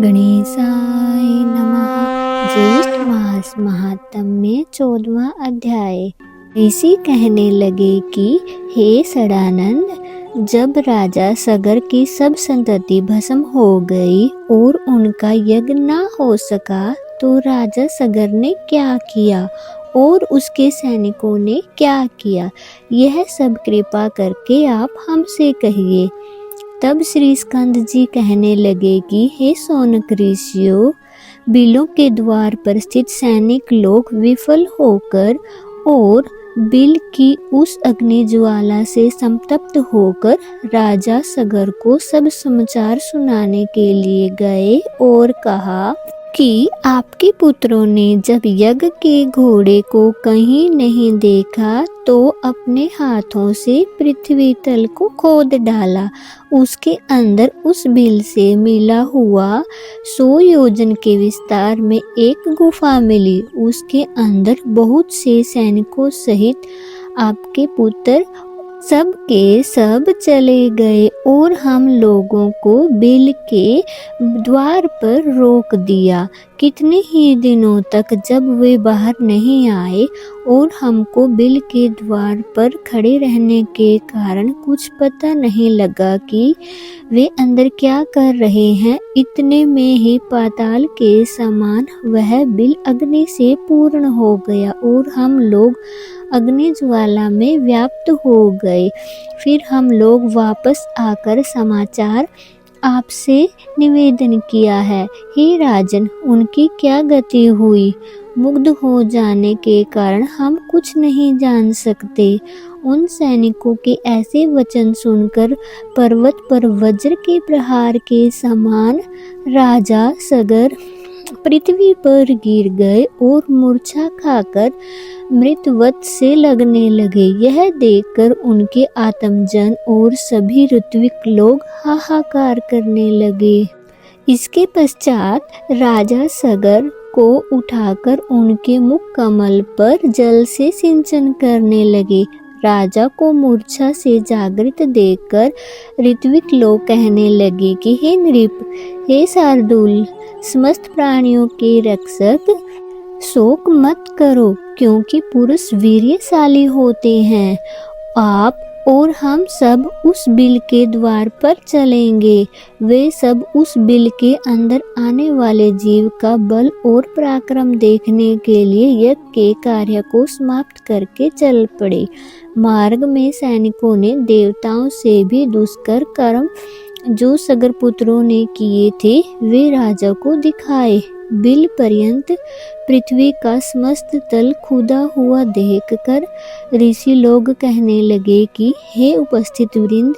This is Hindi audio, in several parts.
गणेशाय नमः। ज्येष्ठ मास महात्म्य में 14वां अध्याय। ऋषि कहने लगे कि हे सदानंद, जब राजा सगर की सब संतति भस्म हो गई और उनका यज्ञ न हो सका तो राजा सगर ने क्या किया और उसके सैनिकों ने क्या किया, यह सब कृपा करके आप हमसे कहिए। तब श्री स्कंद जी कहने लगे कि हे सौनक ऋषियों, बिलों के द्वार पर स्थित सैनिक लोग विफल होकर और बिल की उस अग्नि ज्वाला से संतप्त होकर राजा सगर को सब समाचार सुनाने के लिए गए और कहा कि आपके पुत्रों ने जब यज्ञ के घोड़े को कहीं नहीं देखा तो अपने हाथों से पृथ्वी तल को खोद डाला। उसके अंदर उस बिल से मिला हुआ 100 योजन के विस्तार में एक गुफा मिली। उसके अंदर बहुत से सैनिकों सहित आपके पुत्र सब के सब चले गए और हम लोगों को बिल के द्वार पर रोक दिया। कितने ही दिनों तक जब वे बाहर नहीं आए और हमको बिल के द्वार पर खड़े रहने के कारण कुछ पता नहीं लगा कि वे अंदर क्या कर रहे हैं। इतने में ही पाताल के समान वह बिल अग्नि से पूर्ण हो गया और हम लोग अग्नि ज्वाला में व्याप्त हो गए। फिर हम लोग वापस आकर समाचार आपसे निवेदन किया है। हे राजन, उनकी क्या गति हुई? मुग्ध हो जाने के कारण हम कुछ नहीं जान सकते। उन सैनिकों के ऐसे वचन सुनकर पर्वत पर वज्र के प्रहार के समान राजा सगर पृथ्वी पर गिर गए और मूर्छा खाकर मृतवत से लगने लगे। यह देखकर उनके आत्मजन और सभी ऋत्विक लोग हाहाकार करने लगे। इसके पश्चात राजा सगर को उठाकर उनके मुख कमल पर जल से सिंचन करने लगे। राजा को मूर्छा से जागृत देखकर ऋत्विक लोग कहने लगे कि हे नृप, हे शार्दूल, समस्त प्राणियों के रक्षक, शोक मत करो, क्योंकि पुरुष वीर्यशाली होते हैं। आप और हम सब उस बिल के द्वार पर चलेंगे। वे सब उस बिल के अंदर आने वाले जीव का बल और पराक्रम देखने के लिए यज्ञ के कार्य को समाप्त करके चल पड़े। मार्ग में सैनिकों ने देवताओं से भी दुष्कर कर्म जो सगर पुत्रों ने किए थे वे राजा को दिखाए। बिल पर्यंत पृथ्वी का समस्त तल खुदा हुआ देखकर ऋषि लोग कहने लगे कि हे उपस्थित वृंद,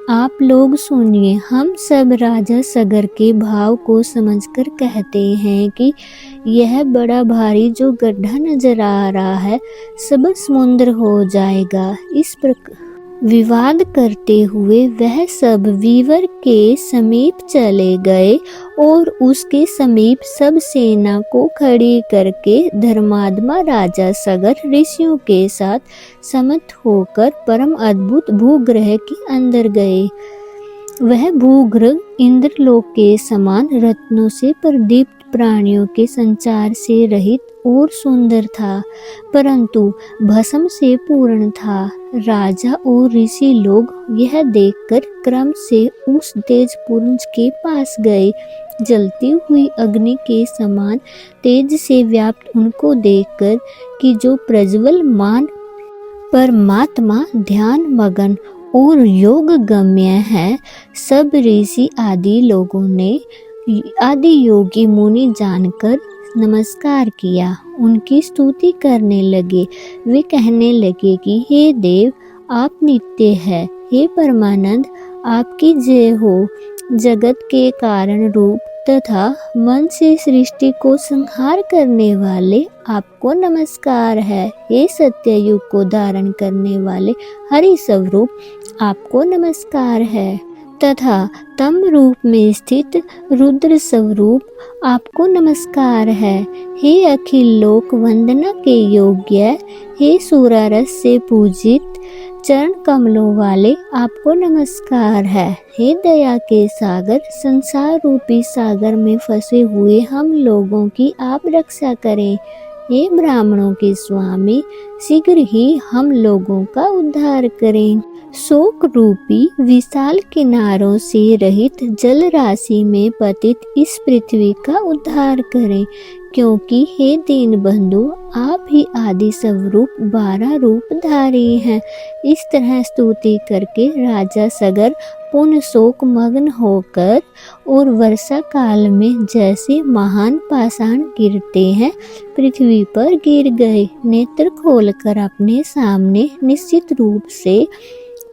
आप लोग सुनिए। हम सब राजा सगर के भाव को समझकर कहते हैं कि यह बड़ा भारी जो गड्ढा नजर आ रहा है सब समुद्र हो जाएगा। इस प्रकार विवाद करते हुए वह सब वीवर के समीप चले गए और उसके समीप सब सेना को खड़ी करके धर्मात्मा राजा सगर ऋषियों के साथ सम्मत होकर परम अद्भुत भूग्रह के अंदर गए। वह भूग्रह इंद्रलोक के समान रत्नों से प्रदीप्त प्राणियों के संचार से रहित और सुंदर था, परंतु भस्म से पूर्ण था। राजा और ऋषि लोग यह देखकर क्रम से उस तेजपुंज के पास गए। जलती हुई अग्नि के समान तेज से व्याप्त उनको देखकर कि जो प्रज्वल मान परमात्मा ध्यान मगन और योग गम्य है, सब ऋषि आदि लोगों ने आदि योगी मुनि जानकर नमस्कार किया, उनकी स्तुति करने लगे। वे कहने लगे कि हे देव, आप नित्य है। हे परमानंद, आपकी जय हो। जगत के कारण रूप तथा मन से सृष्टि को संहार करने वाले आपको नमस्कार है। हे सत्ययुग को धारण करने वाले हरि स्वरूप, आपको नमस्कार है। तथा तम रूप में स्थित रुद्र स्वरूप, आपको नमस्कार है। हे अखिल लोक वंदना के योग्य, हे सूरारस से पूजित चरण कमलों वाले आपको नमस्कार है। हे दया के सागर, संसार रूपी सागर में फंसे हुए हम लोगों की आप रक्षा करें। हे ब्राह्मणों के स्वामी, शीघ्र ही हम लोगों का उद्धार करें। शोक रूपी विशाल किनारों से रहित जल राशि में पतित इस पृथ्वी का उद्धार करें, क्योंकि हे दीन बंधु, आप ही आदि स्वरूप 12 रूपधारी हैं। इस तरह स्तुति करके राजा सगर पूर्ण शोक मग्न होकर और वर्षा काल में जैसे महान पाषाण गिरते हैं पृथ्वी पर गिर गए। नेत्र खोलकर अपने सामने निश्चित रूप से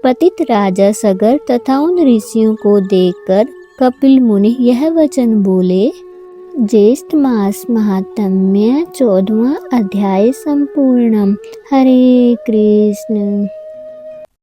पतित राजा सगर तथा उन ऋषियों को देखकर कपिल मुनि यह वचन बोले। ज्येष्ठ मास महात्म्य 14वां अध्याय संपूर्णम। हरे कृष्ण।